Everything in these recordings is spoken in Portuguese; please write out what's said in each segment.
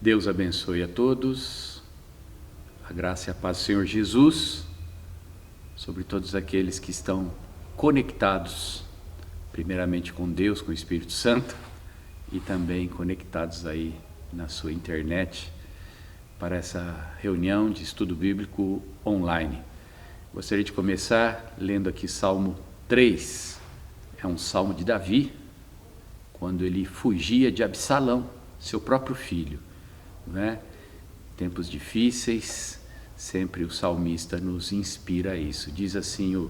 Deus abençoe a todos, a graça e a paz do Senhor Jesus, sobre todos aqueles que estão conectados, primeiramente com Deus, com o Espírito Santo, e também conectados aí na sua internet para essa reunião de estudo bíblico online. Gostaria de começar lendo aqui Salmo 3, é um salmo de Davi, quando ele fugia de Absalão, seu próprio filho, né? Tempos difíceis, sempre o salmista nos inspira a isso. Diz assim,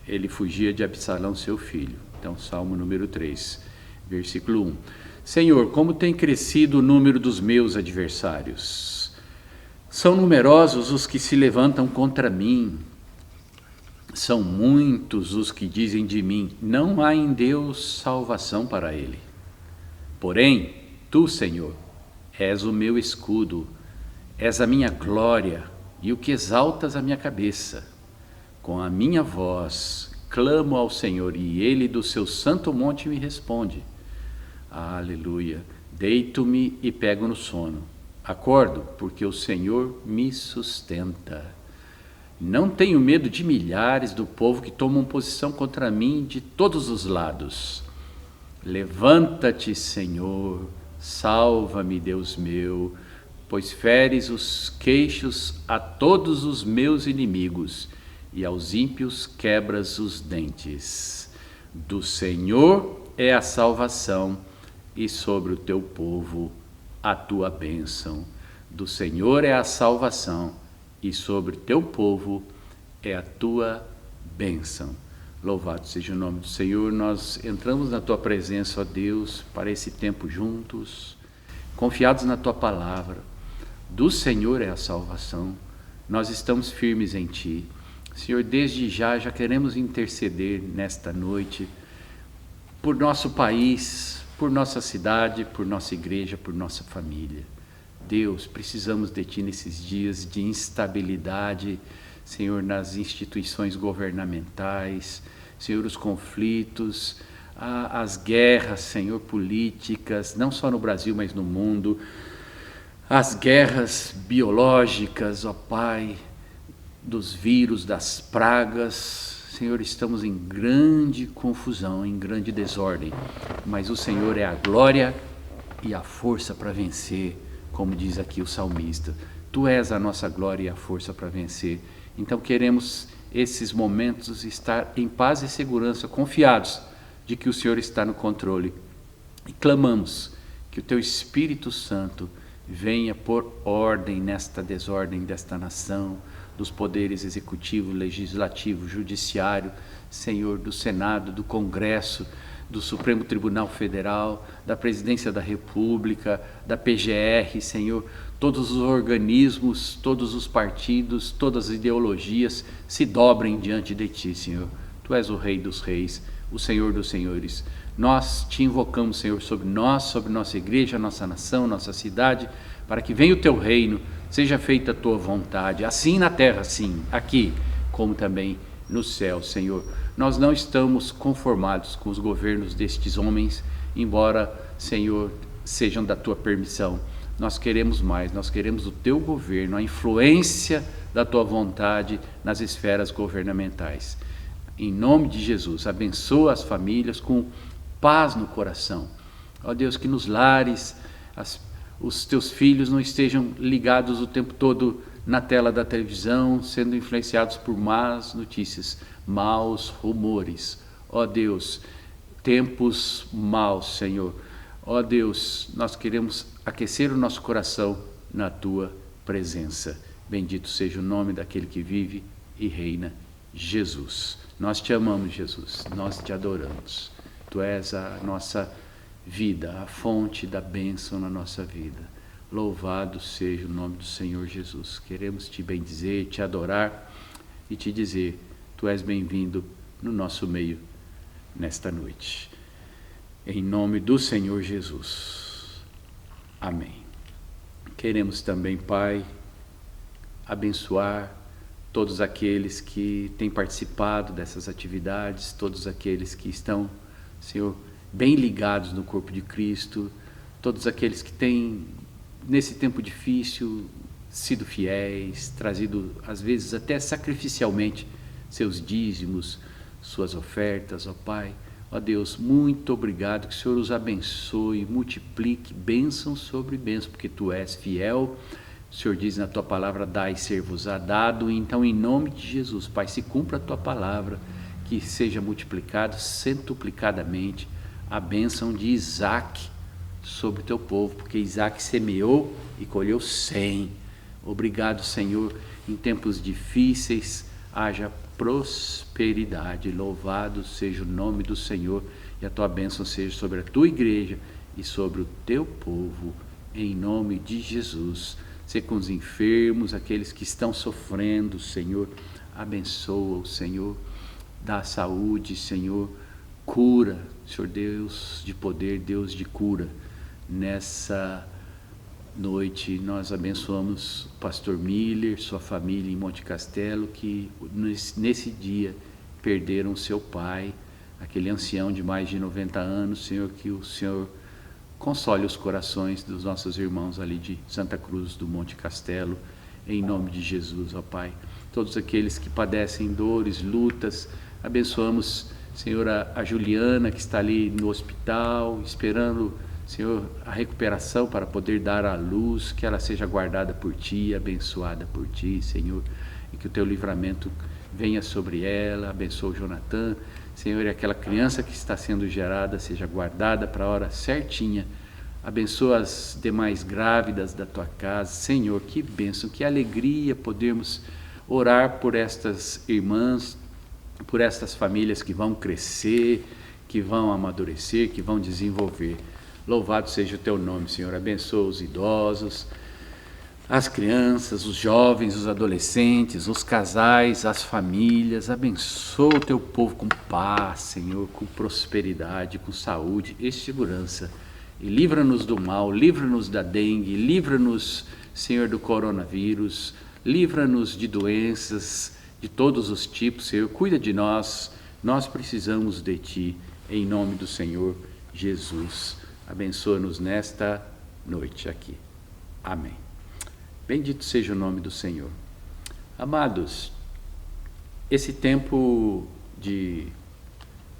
ele fugia de Absalão, seu filho. Então, Salmo número 3, versículo 1. Senhor, como tem crescido o número dos meus adversários. São numerosos os que se levantam contra mim. São muitos os que dizem de mim, não há em Deus salvação para ele. Porém, tu, Senhor, és o meu escudo, és a minha glória e o que exaltas a minha cabeça. Com a minha voz, clamo ao Senhor e ele do seu santo monte me responde. Aleluia! Deito-me e pego no sono. Acordo, porque o Senhor me sustenta. Não tenho medo de milhares do povo que tomam posição contra mim de todos os lados. Levanta-te, Senhor, salva-me, Deus meu, pois feres os queixos a todos os meus inimigos e aos ímpios quebras os dentes. Do Senhor é a salvação e sobre o teu povo a tua bênção. Do Senhor é a salvação e sobre o teu povo é a tua bênção. Louvado seja o nome do Senhor. Nós entramos na tua presença, ó Deus, para esse tempo juntos, confiados na tua palavra. Do Senhor é a salvação. Nós estamos firmes em ti. Senhor, desde já queremos interceder nesta noite por nosso país, por nossa cidade, por nossa igreja, por nossa família. Deus, precisamos de ti nesses dias de instabilidade, Senhor, nas instituições governamentais, Senhor, os conflitos, as guerras, Senhor, políticas, não só no Brasil, mas no mundo, as guerras biológicas, ó Pai, dos vírus, das pragas, Senhor, estamos em grande confusão, em grande desordem, mas o Senhor é a glória e a força para vencer, como diz aqui o salmista. Tu és a nossa glória e a força para vencer. Então queremos esses momentos estar em paz e segurança, confiados de que o Senhor está no controle. E clamamos que o teu Espírito Santo venha pôr ordem nesta desordem desta nação, dos poderes executivo, legislativo, judiciário, Senhor, do Senado, do Congresso, do Supremo Tribunal Federal, da Presidência da República, da PGR, Senhor, todos os organismos, todos os partidos, todas as ideologias se dobrem diante de ti, Senhor. Tu és o Rei dos Reis, o Senhor dos Senhores. Nós te invocamos, Senhor, sobre nós, sobre nossa igreja, nossa nação, nossa cidade, para que venha o teu reino, seja feita a tua vontade, assim na terra, sim, aqui, como também no céu, Senhor. Nós não estamos conformados com os governos destes homens, embora, Senhor, sejam da tua permissão. Nós queremos mais, nós queremos o teu governo, a influência da tua vontade nas esferas governamentais. Em nome de Jesus, abençoa as famílias com paz no coração. Ó Deus, que nos lares os teus filhos não estejam ligados o tempo todo na tela da televisão, sendo influenciados por más notícias, maus rumores. Ó Deus, tempos maus, Senhor. Ó Deus, nós queremos aquecer o nosso coração na tua presença. Bendito seja o nome daquele que vive e reina, Jesus. Nós te amamos, Jesus, nós te adoramos. Tu és a nossa vida, a fonte da bênção na nossa vida. Louvado seja o nome do Senhor Jesus. Queremos te bendizer, te adorar e te dizer, tu és bem-vindo no nosso meio nesta noite. Em nome do Senhor Jesus. Amém. Queremos também, Pai, abençoar todos aqueles que têm participado dessas atividades, todos aqueles que estão, Senhor, bem ligados no corpo de Cristo, todos aqueles que têm, nesse tempo difícil, sido fiéis, trazido, às vezes, até sacrificialmente, seus dízimos, suas ofertas, ó Pai. Ó Deus, muito obrigado, que o Senhor os abençoe, multiplique bênção sobre bênção, porque Tu és fiel. O Senhor diz na Tua palavra, dai e ser-vos-á dado. Então, em nome de Jesus, Pai, se cumpra a Tua palavra, que seja multiplicado centuplicadamente a bênção de Isaac sobre o Teu povo, porque Isaac semeou e colheu 100. Obrigado, Senhor, em tempos difíceis, haja prosperidade. Louvado seja o nome do Senhor, e a Tua bênção seja sobre a Tua igreja e sobre o Teu povo, em nome de Jesus. Sê com os enfermos, aqueles que estão sofrendo, Senhor, abençoa, Senhor, dá saúde, Senhor, cura, Senhor Deus de poder, Deus de cura. Nessa noite nós abençoamos o pastor Miller, sua família em Monte Castelo, que nesse dia perderam seu pai, aquele ancião de mais de 90 anos, Senhor, que o Senhor console os corações dos nossos irmãos ali de Santa Cruz do Monte Castelo, em nome de Jesus, ó Pai. Todos aqueles que padecem dores, lutas, abençoamos, Senhor, a Juliana, que está ali no hospital, esperando, Senhor, a recuperação para poder dar à luz, que ela seja guardada por Ti, abençoada por Ti, Senhor, e que o Teu livramento venha sobre ela. Abençoa o Jonathan, Senhor, e aquela criança que está sendo gerada seja guardada para a hora certinha. Abençoa as demais grávidas da Tua casa, Senhor, que bênção, que alegria podermos orar por estas irmãs, por estas famílias que vão crescer, que vão amadurecer, que vão desenvolver. Louvado seja o Teu nome, Senhor. Abençoa os idosos, as crianças, os jovens, os adolescentes, os casais, as famílias. Abençoa o Teu povo com paz, Senhor, com prosperidade, com saúde e segurança. E livra-nos do mal, livra-nos da dengue, livra-nos, Senhor, do coronavírus, livra-nos de doenças de todos os tipos, Senhor. Cuida de nós precisamos de Ti, em nome do Senhor Jesus. Abençoa-nos nesta noite aqui. Amém. Bendito seja o nome do Senhor. Amados, esse tempo de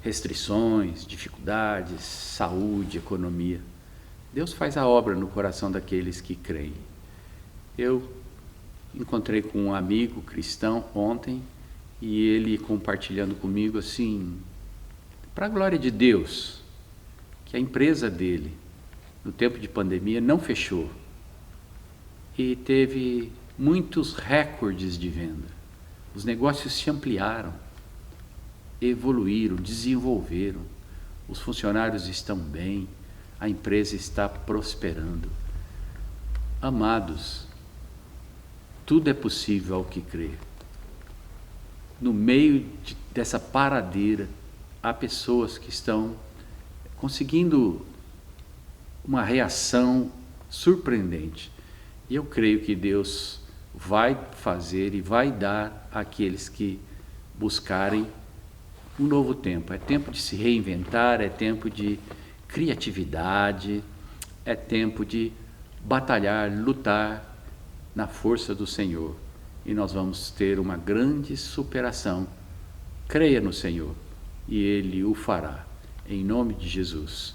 restrições, dificuldades, saúde, economia, Deus faz a obra no coração daqueles que creem. Eu encontrei com um amigo cristão ontem e ele compartilhando comigo assim, para a glória de Deus, que a empresa dele, no tempo de pandemia, não fechou e teve muitos recordes de venda. Os negócios se ampliaram, evoluíram, desenvolveram, os funcionários estão bem, a empresa está prosperando. Amados, tudo é possível ao que crê. No meio dessa paradeira, há pessoas que estão conseguindo uma reação surpreendente. E eu creio que Deus vai fazer e vai dar àqueles que buscarem um novo tempo. É tempo de se reinventar, é tempo de criatividade, é tempo de batalhar, lutar na força do Senhor. E nós vamos ter uma grande superação. Creia no Senhor e Ele o fará. Em nome de Jesus,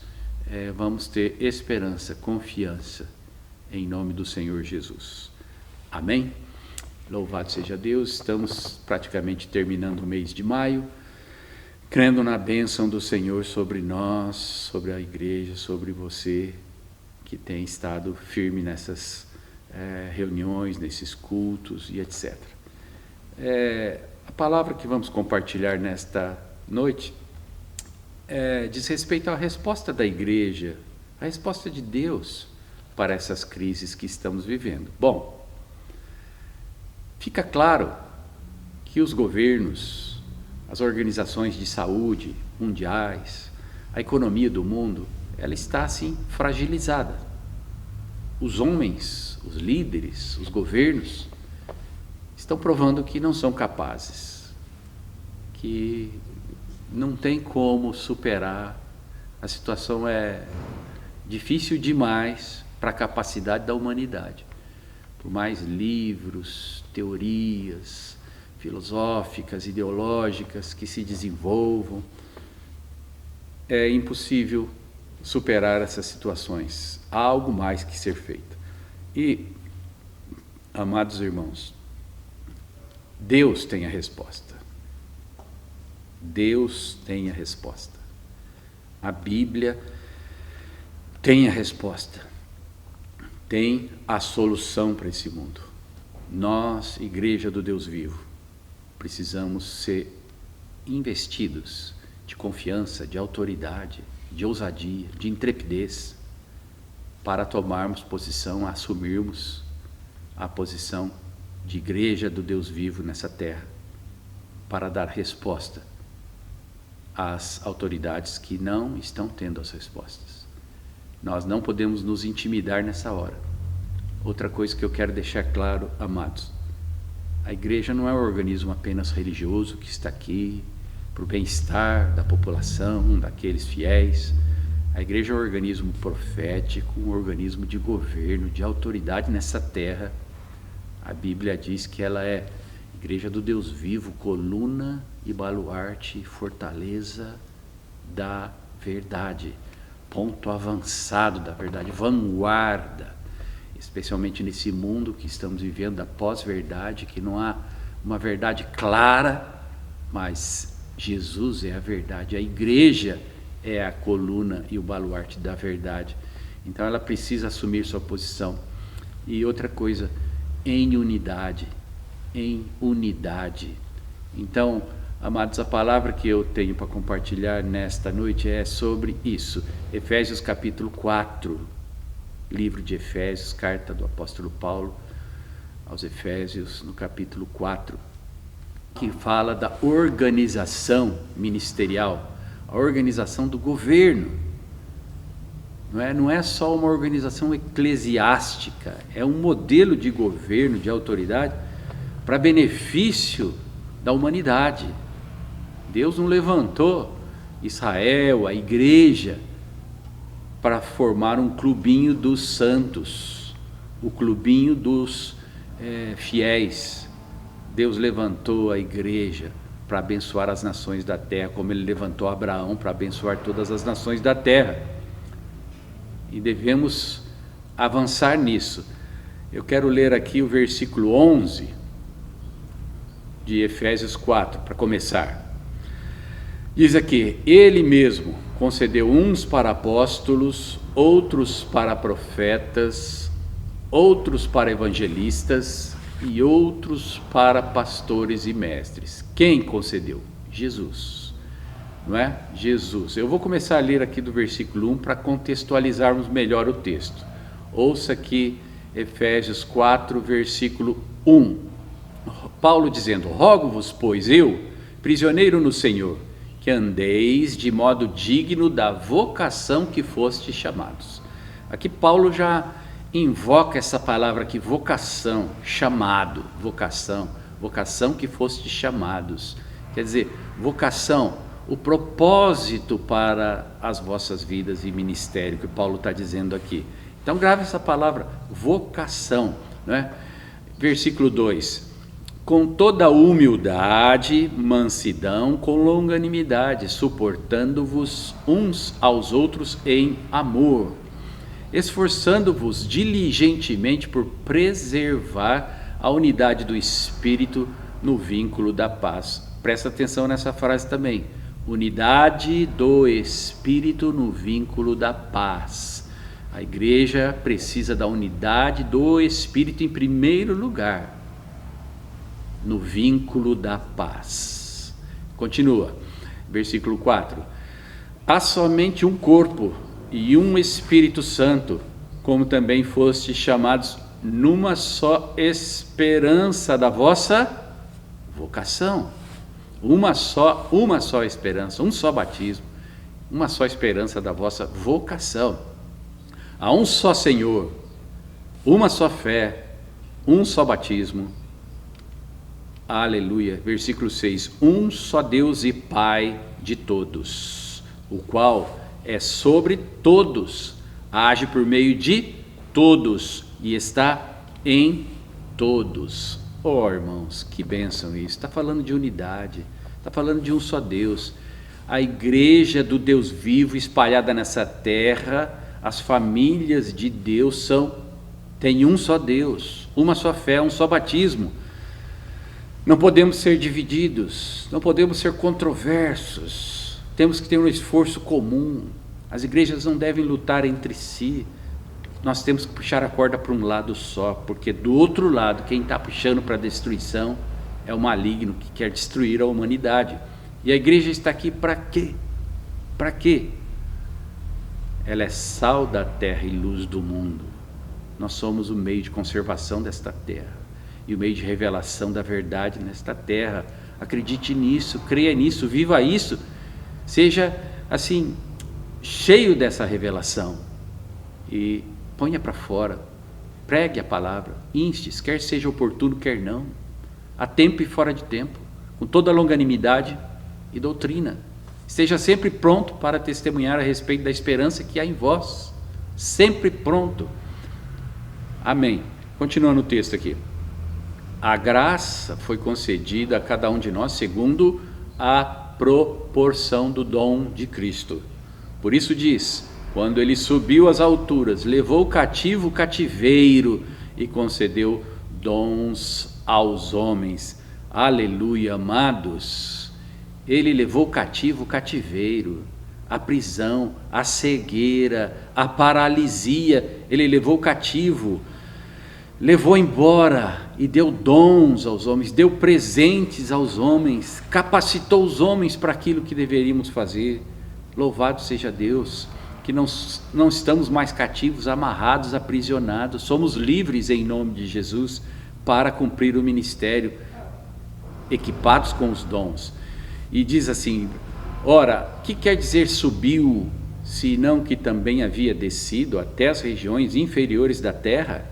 vamos ter esperança, confiança, em nome do Senhor Jesus. Amém? Louvado seja Deus. Estamos praticamente terminando o mês de maio, crendo na bênção do Senhor sobre nós, sobre a igreja, sobre você que tem estado firme nessas reuniões, nesses cultos e etc. A palavra que vamos compartilhar nesta noite diz respeito à resposta da igreja, a resposta de Deus para essas crises que estamos vivendo. Bom, fica claro que os governos, as organizações de saúde mundiais, a economia do mundo, ela está assim fragilizada. Os homens, os líderes, os governos estão provando que não são capazes, que não tem como superar. A situação é difícil demais para a capacidade da humanidade. Por mais livros, teorias filosóficas, ideológicas que se desenvolvam, é impossível superar essas situações. Há algo mais que ser feito. E, amados irmãos, Deus tem a resposta. Deus tem a resposta. A Bíblia tem a resposta. Tem a solução para esse mundo. Nós, Igreja do Deus Vivo, precisamos ser investidos de confiança, de autoridade, de ousadia, de intrepidez, para tomarmos posição, assumirmos a posição de Igreja do Deus Vivo nessa terra, para dar resposta às autoridades que não estão tendo as respostas. Nós não podemos nos intimidar nessa hora. Outra coisa que eu quero deixar claro, amados, a igreja não é um organismo apenas religioso que está aqui para o bem-estar da população, daqueles fiéis. A igreja é um organismo profético, um organismo de governo, de autoridade nessa terra. A Bíblia diz que ela é Igreja do Deus Vivo, coluna e baluarte, fortaleza da verdade, ponto avançado da verdade, vanguarda, especialmente nesse mundo que estamos vivendo da pós-verdade, que não há uma verdade clara, mas Jesus é a verdade, a igreja é a coluna e o baluarte da verdade. Então ela precisa assumir sua posição. E outra coisa, em unidade. Então, amados, a palavra que eu tenho para compartilhar nesta noite é sobre isso. Efésios capítulo 4, livro de Efésios, carta do apóstolo Paulo aos Efésios, no capítulo 4, que fala da organização ministerial, a organização do governo. Não é só uma organização eclesiástica, é um modelo de governo, de autoridade, para benefício da humanidade. Deus não levantou Israel, a igreja, para formar um clubinho dos santos, o clubinho dos fiéis. Deus levantou a igreja para abençoar as nações da terra, como ele levantou Abraão para abençoar todas as nações da terra. E devemos avançar nisso. Eu quero ler aqui o versículo 11 de Efésios 4, para começar. Diz aqui: ele mesmo concedeu uns para apóstolos, outros para profetas, outros para evangelistas e outros para pastores e mestres. Quem concedeu? Jesus. Não é? Jesus. Eu vou começar a ler aqui do versículo 1 para contextualizarmos melhor o texto. Ouça aqui Efésios 4, versículo 1. Paulo dizendo: rogo-vos, pois eu, prisioneiro no Senhor, que andeis de modo digno da vocação que fostes chamados. Aqui Paulo já invoca essa palavra aqui, vocação, chamado, vocação que fostes chamados. Quer dizer, vocação, o propósito para as vossas vidas e ministério, que Paulo está dizendo aqui. Então grave essa palavra, vocação, não é? Versículo 2: com toda humildade, mansidão, com longanimidade, suportando-vos uns aos outros em amor, esforçando-vos diligentemente por preservar a unidade do Espírito no vínculo da paz. Presta atenção nessa frase também. Unidade do Espírito no vínculo da paz. A igreja precisa da unidade do Espírito em primeiro lugar, no vínculo da paz. Continua, versículo 4: há somente um corpo e um Espírito Santo, como também fostes chamados numa só esperança da vossa vocação. Uma só esperança, um só batismo, uma só esperança da vossa vocação. Há um só Senhor, uma só fé, um só batismo. Aleluia. Versículo 6: um só Deus e Pai de todos, o qual é sobre todos, age por meio de todos e está em todos. Oh, irmãos, que bênção isso! Está falando de unidade, está falando de um só Deus. A igreja do Deus vivo espalhada nessa terra, as famílias de Deus têm um só Deus, uma só fé, um só batismo. Não podemos ser divididos, não podemos ser controversos, temos que ter um esforço comum. As igrejas não devem lutar entre si, nós temos que puxar a corda para um lado só, porque do outro lado, quem está puxando para a destruição é o maligno que quer destruir a humanidade. E a igreja está aqui para quê? Para quê? Ela é sal da terra e luz do mundo. Nós somos o meio de conservação desta terra e o meio de revelação da verdade nesta terra. Acredite nisso, creia nisso, viva isso, seja assim, cheio dessa revelação e ponha para fora, pregue a palavra, instes, quer seja oportuno, quer não, a tempo e fora de tempo, com toda a longanimidade e doutrina. Esteja sempre pronto para testemunhar a respeito da esperança que há em vós, sempre pronto. Amém. Continuando o texto aqui. A graça foi concedida a cada um de nós segundo a proporção do dom de Cristo. Por isso diz: quando ele subiu às alturas, levou cativo o cativeiro e concedeu dons aos homens. Aleluia, amados. Ele levou cativo o cativeiro, a prisão, a cegueira, a paralisia. Ele levou cativo, levou embora e deu dons aos homens, deu presentes aos homens, capacitou os homens para aquilo que deveríamos fazer. Louvado seja Deus, que não estamos mais cativos, amarrados, aprisionados, somos livres em nome de Jesus para cumprir o ministério, equipados com os dons. E diz assim: ora, que quer dizer subiu, senão que também havia descido até as regiões inferiores da terra?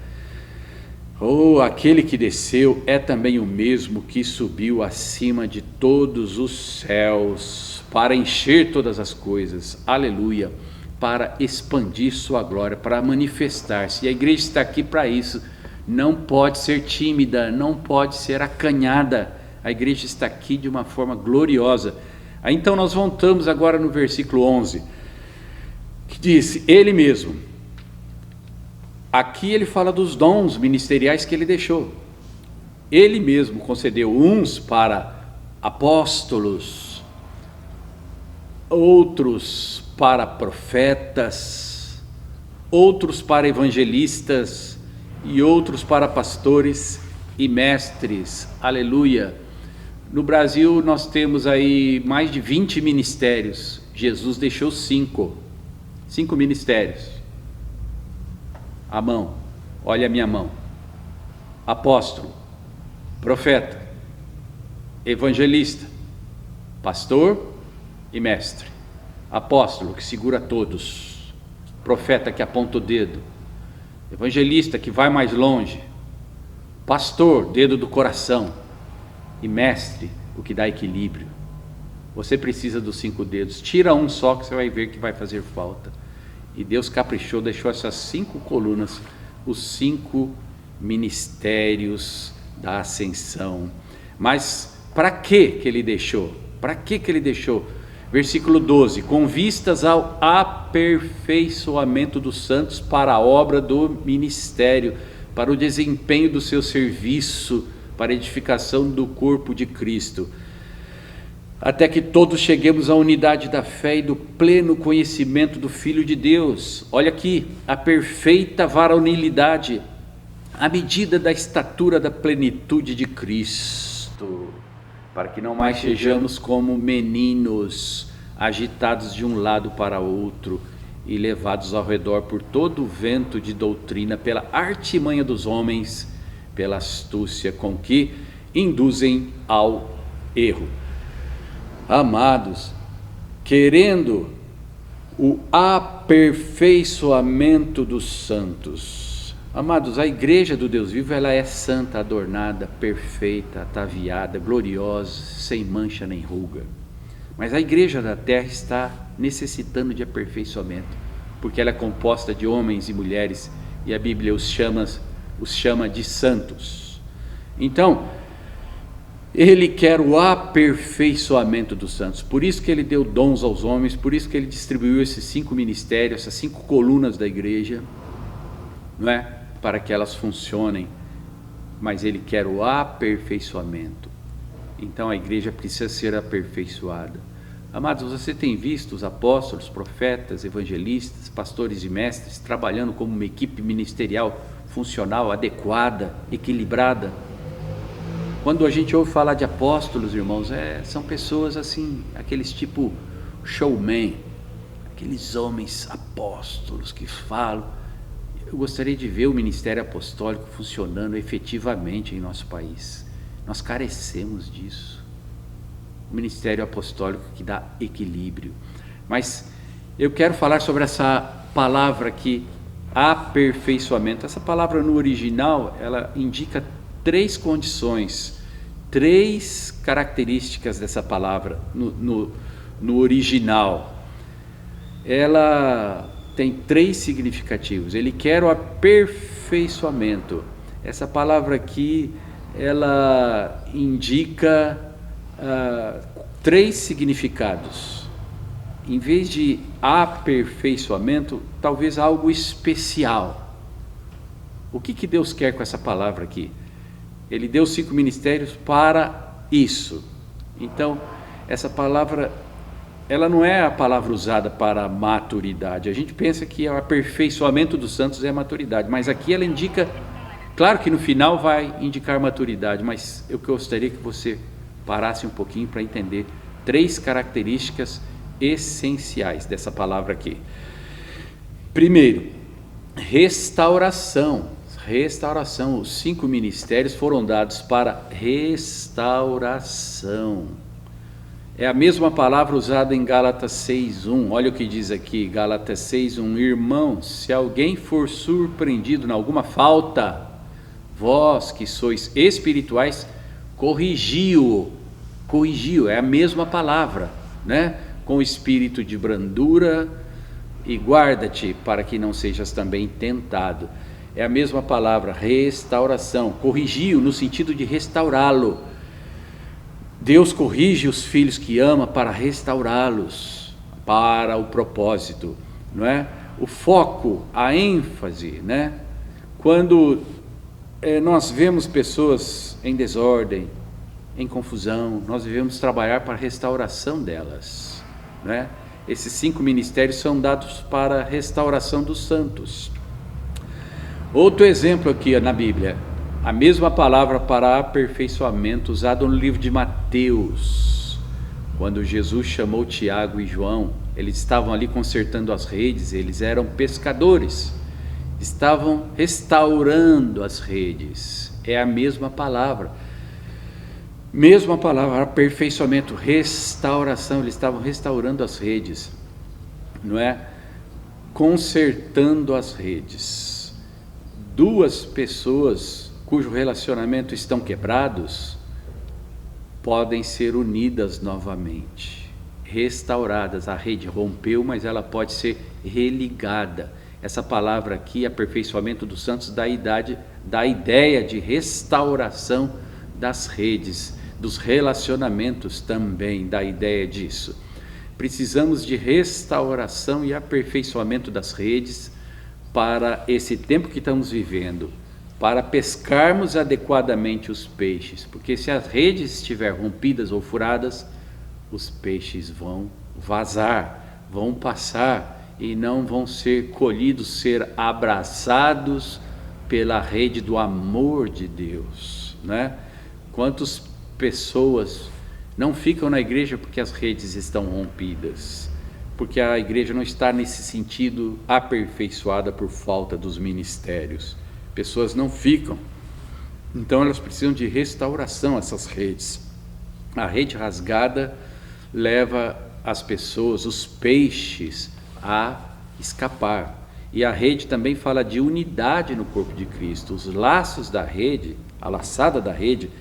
Aquele que desceu é também o mesmo que subiu acima de todos os céus, para encher todas as coisas, aleluia, para expandir sua glória, para manifestar-se. E a igreja está aqui para isso, não pode ser tímida, não pode ser acanhada, a igreja está aqui de uma forma gloriosa. Aí então nós voltamos agora no versículo 11, que diz, ele mesmo, aqui ele fala dos dons ministeriais que ele deixou, ele mesmo concedeu uns para apóstolos, outros para profetas, outros para evangelistas e outros para pastores e mestres, aleluia. No Brasil nós temos aí mais de 20 ministérios, Jesus deixou 5 ministérios. A mão, olha a minha mão, apóstolo, profeta, evangelista, pastor e mestre. Apóstolo que segura todos, profeta que aponta o dedo, evangelista que vai mais longe, pastor, dedo do coração, e mestre, o que dá equilíbrio. Você precisa dos 5 dedos, tira um só que você vai ver que vai fazer falta. E Deus caprichou, deixou essas 5 colunas, os 5 ministérios da ascensão. Mas para que ele deixou? Para que ele deixou? Versículo 12, com vistas ao aperfeiçoamento dos santos para a obra do ministério, para o desempenho do seu serviço, para a edificação do corpo de Cristo, até que todos cheguemos à unidade da fé e do pleno conhecimento do Filho de Deus. Olha aqui, a perfeita varonilidade, à medida da estatura da plenitude de Cristo, para que não mais sejamos como meninos, agitados de um lado para outro e levados ao redor por todo o vento de doutrina, pela artimanha dos homens, pela astúcia com que induzem ao erro. Amados, querendo o aperfeiçoamento dos santos. Amados, a igreja do Deus vivo, ela é santa, adornada, perfeita, ataviada, gloriosa, sem mancha nem ruga. Mas a igreja da terra está necessitando de aperfeiçoamento. porque ela é composta de homens e mulheres, e a Bíblia os chama de santos. Então, ele quer o aperfeiçoamento dos santos, por isso que ele deu dons aos homens, por isso que ele distribuiu esses 5 ministérios, essas 5 colunas da igreja, não é? Para que elas funcionem, mas ele quer o aperfeiçoamento. Então a igreja precisa ser aperfeiçoada. Amados, você tem visto os apóstolos, profetas, evangelistas, pastores e mestres trabalhando como uma equipe ministerial funcional, adequada, equilibrada? Quando a gente ouve falar de apóstolos, irmãos, são pessoas assim, aqueles tipo showman, aqueles homens apóstolos que falam. Eu gostaria de ver o ministério apostólico funcionando efetivamente em nosso país. Nós carecemos disso. O ministério apostólico que dá equilíbrio. Mas eu quero falar sobre essa palavra aqui, aperfeiçoamento. Essa palavra no original, ela indica 3 condições, 3 características dessa palavra no original. Ela tem 3 significativos. Ele quer o aperfeiçoamento. Essa palavra aqui, ela indica 3 significados. Em vez de aperfeiçoamento, talvez algo especial. O que Deus quer com essa palavra aqui? Ele deu 5 ministérios para isso. Então, essa palavra, ela não é a palavra usada para maturidade. A gente pensa que o aperfeiçoamento dos santos é a maturidade, mas aqui ela indica, claro que no final vai indicar maturidade, mas eu gostaria que você parasse um pouquinho para entender 3 características essenciais dessa palavra aqui. Primeiro, restauração. Restauração. Os 5 ministérios foram dados para restauração. É a mesma palavra usada em Gálatas 6:1. Olha o que diz aqui, Gálatas 6:1. Irmãos, se alguém for surpreendido em alguma falta, vós que sois espirituais, corrigiu, é a mesma palavra, né? Com espírito de brandura, e guarda-te para que não sejas também tentado. É a mesma palavra, restauração. Corrigiu no sentido de restaurá-lo. Deus corrige os filhos que ama para restaurá-los, para o propósito, não é? O foco, a ênfase, né? Quando nós vemos pessoas em desordem, em confusão, nós devemos trabalhar para a restauração delas, né? Esses 5 ministérios são dados para a restauração dos santos. Outro exemplo aqui na Bíblia, a mesma palavra para aperfeiçoamento usada no livro de Mateus, quando Jesus chamou Tiago e João. Eles estavam ali consertando as redes, eles eram pescadores, estavam restaurando as redes. É a mesma palavra, aperfeiçoamento, restauração. Eles estavam restaurando as redes, não é? Consertando as redes. 2 pessoas cujo relacionamento estão quebrados podem ser unidas novamente, restauradas. A rede rompeu, mas ela pode ser religada. Essa palavra aqui, aperfeiçoamento dos santos, dá a ideia de restauração das redes, dos relacionamentos também, dá a ideia disso. Precisamos de restauração e aperfeiçoamento das redes para esse tempo que estamos vivendo, para pescarmos adequadamente os peixes, porque se as redes estiverem rompidas ou furadas, os peixes vão vazar, vão passar e não vão ser colhidos, ser abraçados pela rede do amor de Deus, né? Quantas pessoas não ficam na igreja porque as redes estão rompidas, porque a igreja não está nesse sentido aperfeiçoada por falta dos ministérios. Pessoas não ficam, então elas precisam de restauração, essas redes. A rede rasgada leva as pessoas, os peixes, a escapar. E a rede também fala de unidade no corpo de Cristo. Os laços da rede, a laçada da rede,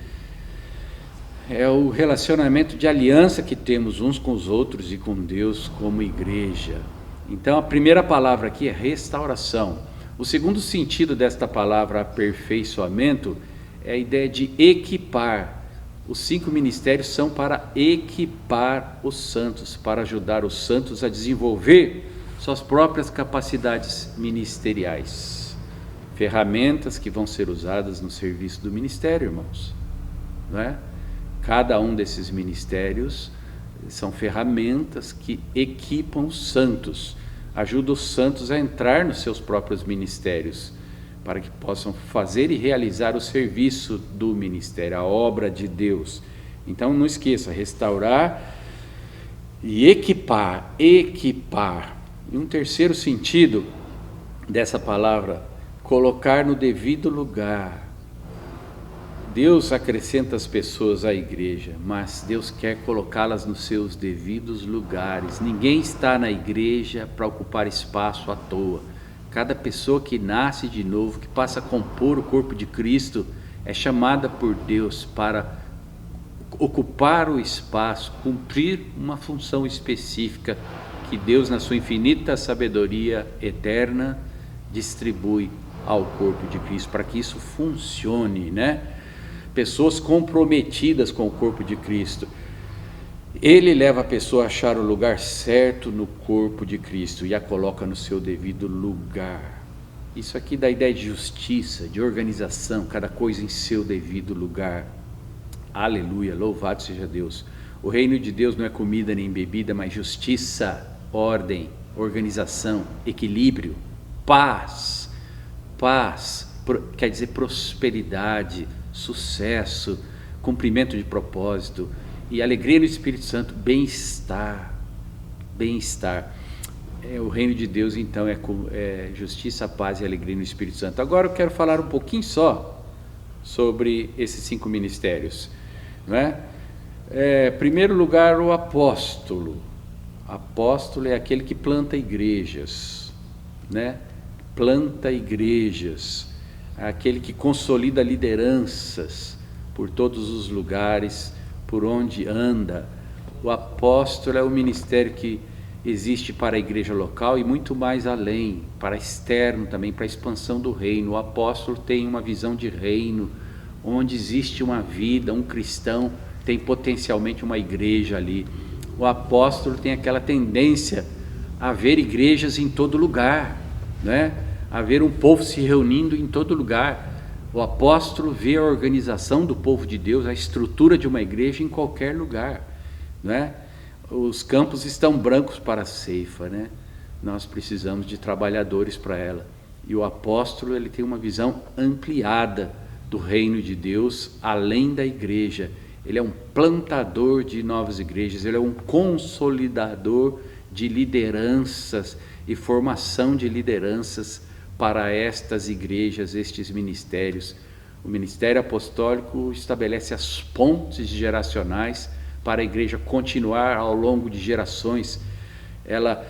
é o relacionamento de aliança que temos uns com os outros e com Deus como igreja, Então a primeira palavra aqui é restauração. O segundo sentido desta palavra aperfeiçoamento é a ideia de equipar. Os 5 ministérios são para equipar os santos, para ajudar os santos a desenvolver suas próprias capacidades ministeriais. Ferramentas que vão ser usadas no serviço do ministério, irmãos. Não é? Cada um desses ministérios são ferramentas que equipam os santos, ajudam os santos a entrar nos seus próprios ministérios, para que possam fazer e realizar o serviço do ministério, a obra de Deus. Então não esqueça, restaurar e equipar. E um terceiro sentido dessa palavra, colocar no devido lugar. Deus acrescenta as pessoas à igreja, mas Deus quer colocá-las nos seus devidos lugares. Ninguém está na igreja para ocupar espaço à toa. Cada pessoa que nasce de novo, que passa a compor o corpo de Cristo, é chamada por Deus para ocupar o espaço, cumprir uma função específica que Deus, na sua infinita sabedoria eterna, distribui ao corpo de Cristo, para que isso funcione, né? Pessoas comprometidas com o corpo de Cristo. Ele leva a pessoa a achar o lugar certo no corpo de Cristo e a coloca no seu devido lugar. Isso aqui dá a ideia de justiça, de organização, cada coisa em seu devido lugar. Aleluia, louvado seja Deus. O reino de Deus não é comida nem bebida, mas justiça, ordem, organização, equilíbrio, paz. Paz quer dizer prosperidade, sucesso, cumprimento de propósito, e alegria no Espírito Santo, bem-estar. O reino de Deus então é justiça, paz e alegria no Espírito Santo. Agora eu quero falar um pouquinho só sobre esses 5 ministérios, não é? Em primeiro lugar, o apóstolo. Apóstolo é aquele que planta igrejas, né? Planta igrejas, aquele que consolida lideranças por todos os lugares por onde anda. O apóstolo é o ministério que existe para a igreja local e muito mais além, para externo também, para a expansão do reino. O apóstolo tem uma visão de reino, onde existe uma vida, um cristão tem potencialmente uma igreja ali. O apóstolo tem aquela tendência a ver igrejas em todo lugar, né? A ver um povo se reunindo em todo lugar. O apóstolo vê a organização do povo de Deus, a estrutura de uma igreja em qualquer lugar, né? Os campos estão brancos para a ceifa, né? Nós precisamos de trabalhadores para ela. E o apóstolo, ele tem uma visão ampliada do reino de Deus, além da igreja. Ele é um plantador de novas igrejas, ele é um consolidador de lideranças e formação de lideranças para estas igrejas, estes ministérios. O ministério apostólico estabelece as pontes geracionais para a igreja continuar ao longo de gerações, ela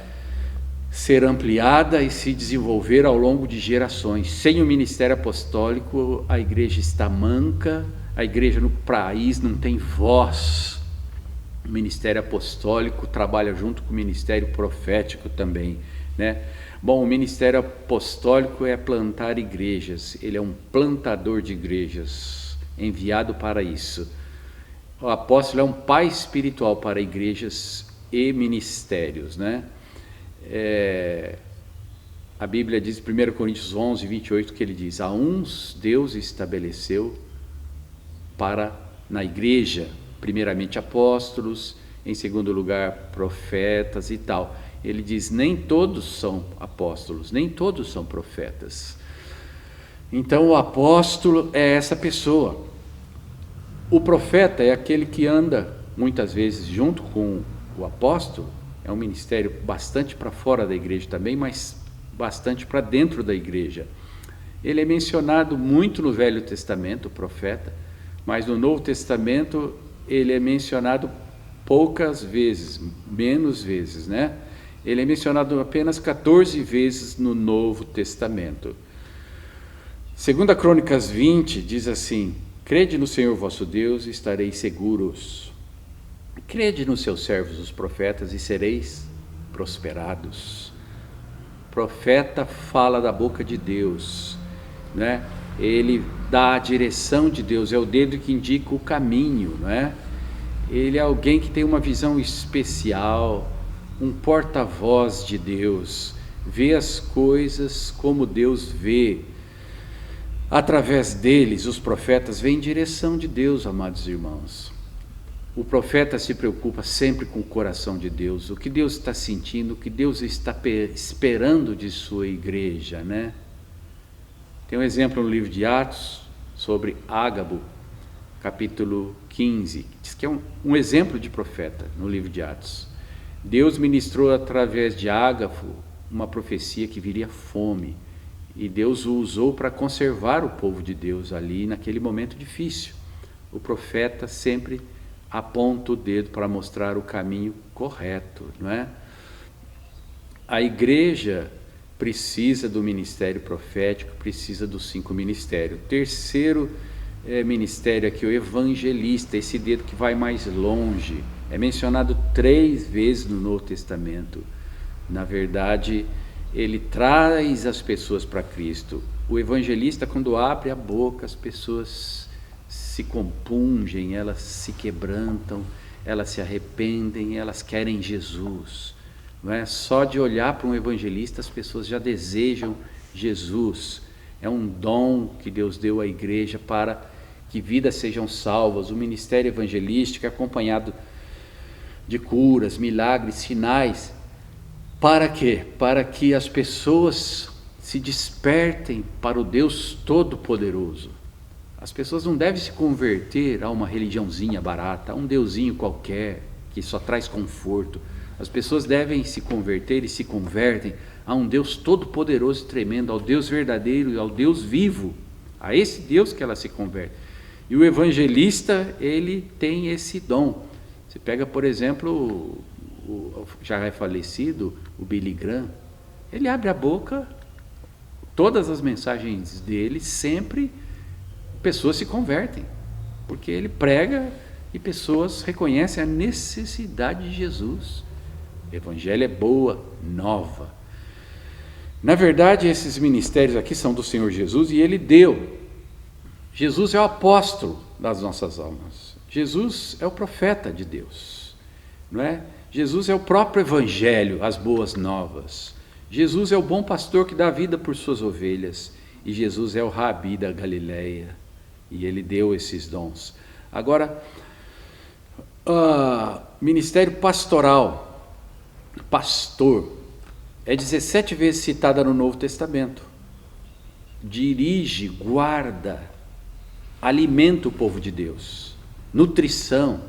ser ampliada e se desenvolver ao longo de gerações. Sem o ministério apostólico, a igreja está manca, a igreja no país não tem voz. O ministério apostólico trabalha junto com o ministério profético também, né? Bom, o ministério apostólico é plantar igrejas, ele é um plantador de igrejas, enviado para isso. O apóstolo é um pai espiritual para igrejas e ministérios, né? A Bíblia diz, 1 Coríntios 11, 28, que ele diz: a uns Deus estabeleceu na igreja, primeiramente apóstolos, em segundo lugar profetas e tal. Ele diz, nem todos são apóstolos, nem todos são profetas. Então o apóstolo é essa pessoa. O profeta é aquele que anda muitas vezes junto com o apóstolo. É um ministério bastante para fora da igreja também, mas bastante para dentro da igreja. Ele é mencionado muito no Velho Testamento, o profeta, mas no Novo Testamento ele é mencionado poucas vezes, menos vezes, né? Ele é mencionado apenas 14 vezes no Novo Testamento. 2 Crônicas 20 diz assim: crede no Senhor vosso Deus e estareis seguros. Crede nos seus servos os profetas e sereis prosperados. profeta fala da boca de Deus, né? Ele dá a direção de Deus, é o dedo que indica o caminho, né? Ele é alguém que tem uma visão especial, um porta-voz de Deus, vê as coisas como Deus vê. Através deles, os profetas vêm em direção de Deus, amados irmãos. O profeta se preocupa sempre com o coração de Deus, o que Deus está sentindo, o que Deus está esperando de sua igreja, né? Tem um exemplo no livro de Atos sobre Ágabo, capítulo 15, diz que é um exemplo de profeta no livro de Atos. Deus ministrou através de Ágabo uma profecia que viria fome, e Deus o usou para conservar o povo de Deus ali naquele momento difícil. O profeta sempre aponta o dedo para mostrar o caminho correto, não é? A igreja precisa do ministério profético, precisa dos 5 ministérios. O terceiro ministério aqui, o evangelista, esse dedo que vai mais longe, é mencionado 3 vezes no Novo Testamento. Na verdade, ele traz as pessoas para Cristo. O evangelista, quando abre a boca, as pessoas se compungem, elas se quebrantam, elas se arrependem, elas querem Jesus. Não é? Só de olhar para um evangelista, as pessoas já desejam Jesus. É um dom que Deus deu à igreja para que vidas sejam salvas. O ministério evangelístico é acompanhado de curas, milagres, sinais. Para quê? Para que as pessoas se despertem para o Deus Todo-Poderoso. As pessoas não devem se converter a uma religiãozinha barata, a um deusinho qualquer, que só traz conforto. As pessoas devem se converter e se convertem a um Deus todo-poderoso e tremendo, ao Deus verdadeiro, ao Deus vivo, a esse Deus que ela se converte. E o evangelista, ele tem esse dom. Você pega, por exemplo, já é falecido, o Billy Graham, ele abre a boca, todas as mensagens dele, sempre pessoas se convertem, porque ele prega e pessoas reconhecem a necessidade de Jesus. O evangelho é boa nova. Na verdade, esses ministérios aqui são do Senhor Jesus e ele deu. Jesus é o apóstolo das nossas almas. Jesus é o profeta de Deus, não é? Jesus é o próprio evangelho, as boas novas. Jesus é o bom pastor que dá vida por suas ovelhas. E Jesus é o Rabi da Galileia. E ele deu esses dons. Agora, ministério pastoral, pastor, é 17 vezes citada no Novo Testamento. Dirige, guarda, alimenta o povo de Deus. Nutrição.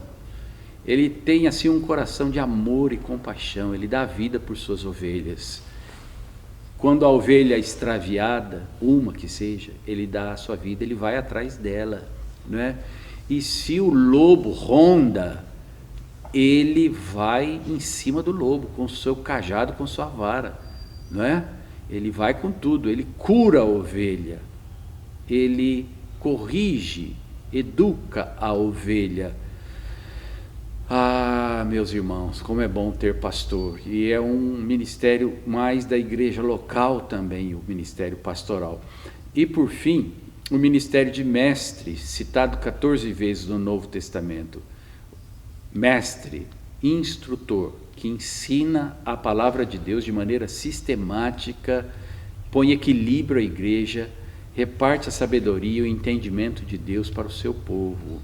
Ele tem assim um coração de amor e compaixão, ele dá vida por suas ovelhas. Quando a ovelha é extraviada, uma que seja, ele dá a sua vida, ele vai atrás dela, não é? E se o lobo ronda, ele vai em cima do lobo, com o seu cajado, com sua vara, não é? Ele vai com tudo, ele cura a ovelha, ele corrige, educa a ovelha. Ah, meus irmãos, como é bom ter pastor, e é um ministério mais da igreja local também, o ministério pastoral. E por fim, o ministério de mestre, citado 14 vezes no Novo Testamento. Mestre, instrutor, que ensina a palavra de Deus de maneira sistemática, põe equilíbrio à igreja, reparte a sabedoria e o entendimento de Deus para o seu povo.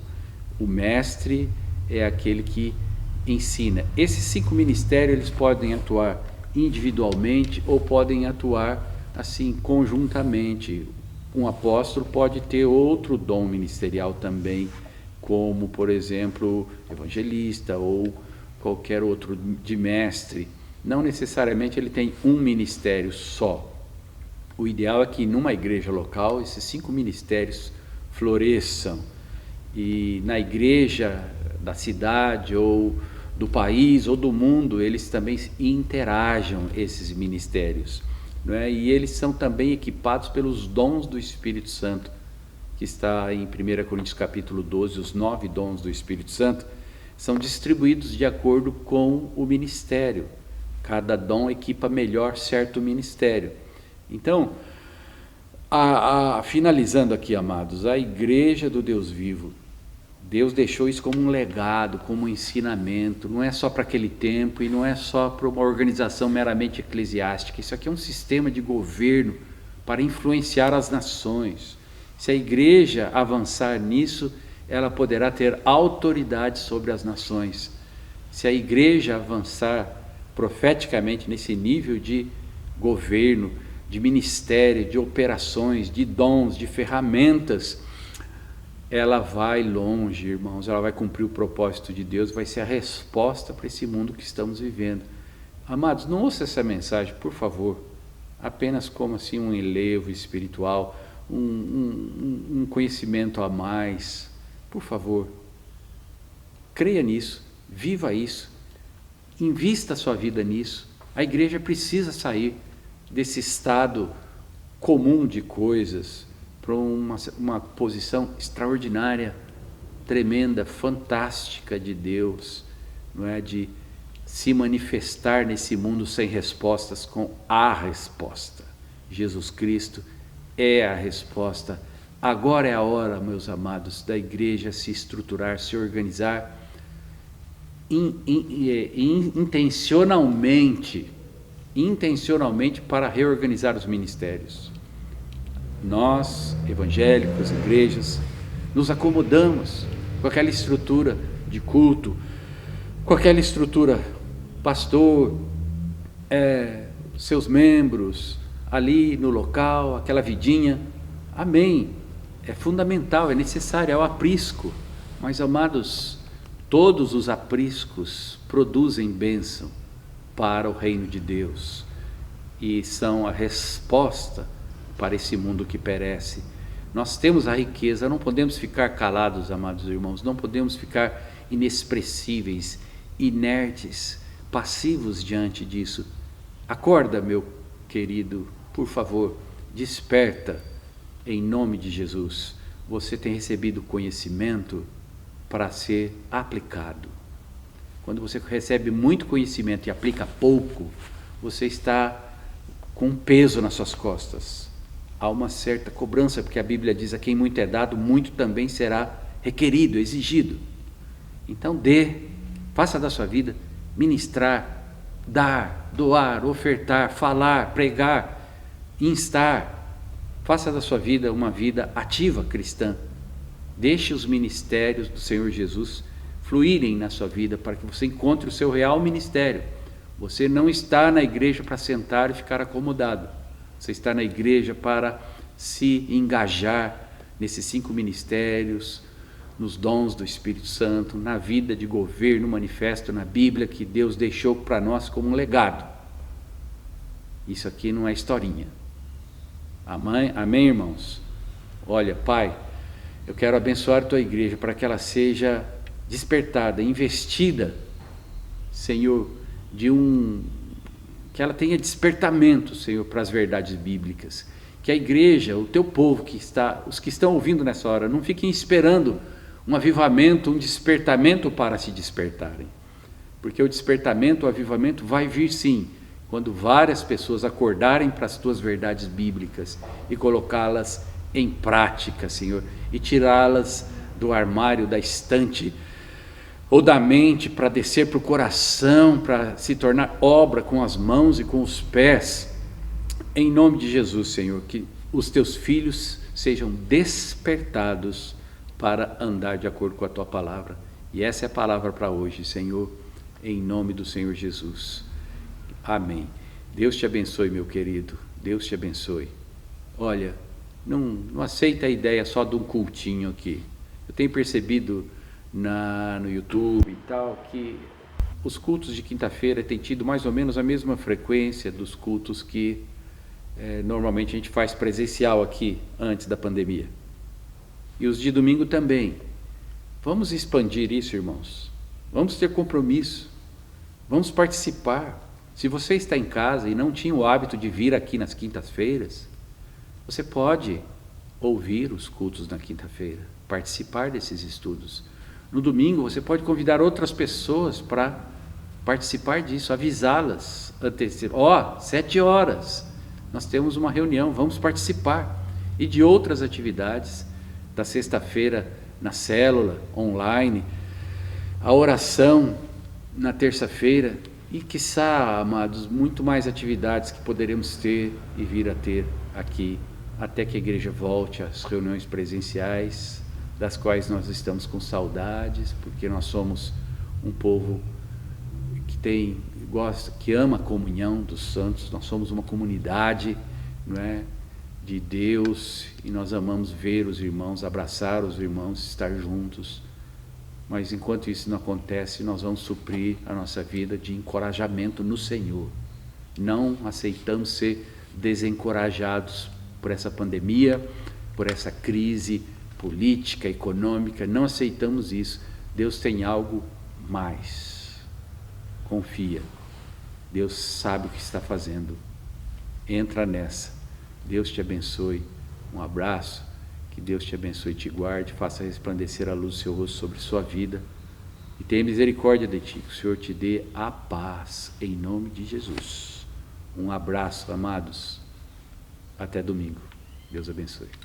O mestre é aquele que ensina. Esses 5 ministérios, eles podem atuar individualmente ou podem atuar assim conjuntamente. Um apóstolo pode ter outro dom ministerial também, como por exemplo evangelista ou qualquer outro de mestre. Não necessariamente ele tem um ministério só. O ideal é que numa igreja local esses 5 ministérios floresçam, e na igreja da cidade ou do país ou do mundo eles também interajam, esses ministérios, não é? E eles são também equipados pelos dons do Espírito Santo, que está em 1 Coríntios capítulo 12, os 9 dons do Espírito Santo são distribuídos de acordo com o ministério. Cada dom equipa melhor certo ministério. Então, finalizando aqui, amados, a igreja do Deus vivo, Deus deixou isso como um legado, como um ensinamento, não é só para aquele tempo e não é só para uma organização meramente eclesiástica. Isso aqui é um sistema de governo para influenciar as nações. Se a igreja avançar nisso, ela poderá ter autoridade sobre as nações. Se a igreja avançar profeticamente nesse nível de governo, de ministério, de operações, de dons, de ferramentas, ela vai longe, irmãos, ela vai cumprir o propósito de Deus, vai ser a resposta para esse mundo que estamos vivendo. Amados, não ouça essa mensagem, por favor, apenas como assim um enlevo espiritual, um conhecimento a mais. Por favor, creia nisso, viva isso, invista a sua vida nisso. A igreja precisa sair desse estado comum de coisas para uma posição extraordinária, tremenda, fantástica de Deus, não é? De se manifestar nesse mundo sem respostas, com a resposta. Jesus Cristo é a resposta. Agora é a hora, meus amados, da igreja se estruturar, se organizar intencionalmente para reorganizar os ministérios. Nós, evangélicos, igrejas, nos acomodamos com aquela estrutura de culto, com aquela estrutura, pastor, seus membros, ali no local, aquela vidinha. Amém, é fundamental, é necessário, é o aprisco. Mas, amados, todos os apriscos produzem bênção para o reino de Deus e são a resposta para esse mundo que perece. Nós temos a riqueza, não podemos ficar calados, amados irmãos, não podemos ficar inexpressíveis, inertes, passivos diante disso. Acorda, meu querido, por favor, desperta em nome de Jesus. Você tem recebido conhecimento para ser aplicado. Quando você recebe muito conhecimento e aplica pouco, você está com um peso nas suas costas. Há uma certa cobrança, porque a Bíblia diz: a quem muito é dado, muito também será requerido, exigido. Então faça da sua vida ministrar, dar, doar, ofertar, falar, pregar, instar. Faça da sua vida uma vida ativa cristã. Deixe os ministérios do Senhor Jesus fluírem na sua vida para que você encontre o seu real ministério. Você não está na igreja para sentar e ficar acomodado. Você está na igreja para se engajar nesses 5 ministérios, nos dons do Espírito Santo, na vida de governo manifesto na Bíblia que Deus deixou para nós como um legado. Isso aqui não é historinha. Amém, irmãos? Olha, Pai, eu quero abençoar a Tua igreja para que ela seja despertada, investida, Senhor, que ela tenha despertamento, Senhor, para as verdades bíblicas. Que a igreja, o Teu povo os que estão ouvindo nessa hora, não fiquem esperando um avivamento, um despertamento para se despertarem. Porque o despertamento, o avivamento vai vir sim, quando várias pessoas acordarem para as Tuas verdades bíblicas e colocá-las em prática, Senhor, e tirá-las do armário, da estante ou da mente para descer para o coração, para se tornar obra com as mãos e com os pés. Em nome de Jesus, Senhor, que os Teus filhos sejam despertados para andar de acordo com a Tua palavra. E essa é a palavra para hoje, Senhor, em nome do Senhor Jesus. Amém. Deus te abençoe, meu querido. Deus te abençoe. Olha, não aceita a ideia só de um cultinho aqui. Eu tenho percebido no YouTube e tal, que os cultos de quinta-feira têm tido mais ou menos a mesma frequência dos cultos que normalmente a gente faz presencial aqui antes da pandemia. E os de domingo também. Vamos expandir isso, irmãos. Vamos ter compromisso. Vamos participar. Se você está em casa e não tinha o hábito de vir aqui nas quintas-feiras, você pode ouvir os cultos na quinta-feira, participar desses estudos. No domingo, você pode convidar outras pessoas para participar disso, avisá-las, 7 horas, nós temos uma reunião, vamos participar. E de outras atividades, da sexta-feira na célula, online, a oração na terça-feira, e quiçá, amados, muito mais atividades que poderemos ter e vir a ter aqui, até que a igreja volte às reuniões presenciais, das quais nós estamos com saudades, porque nós somos um povo que ama a comunhão dos santos, nós somos uma comunidade, não é, de Deus, e nós amamos ver os irmãos, abraçar os irmãos, estar juntos. Mas enquanto isso não acontece, nós vamos suprir a nossa vida de encorajamento no Senhor. Não aceitamos ser desencorajados por essa pandemia, por essa crise política, econômica, não aceitamos isso. Deus tem algo mais. Confia. Deus sabe o que está fazendo. Entra nessa. Deus te abençoe. Um abraço. Que Deus te abençoe e te guarde. Faça resplandecer a luz do seu rosto sobre sua vida. E tenha misericórdia de ti. Que o Senhor te dê a paz. Em nome de Jesus. Um abraço, amados. Até domingo. Deus abençoe.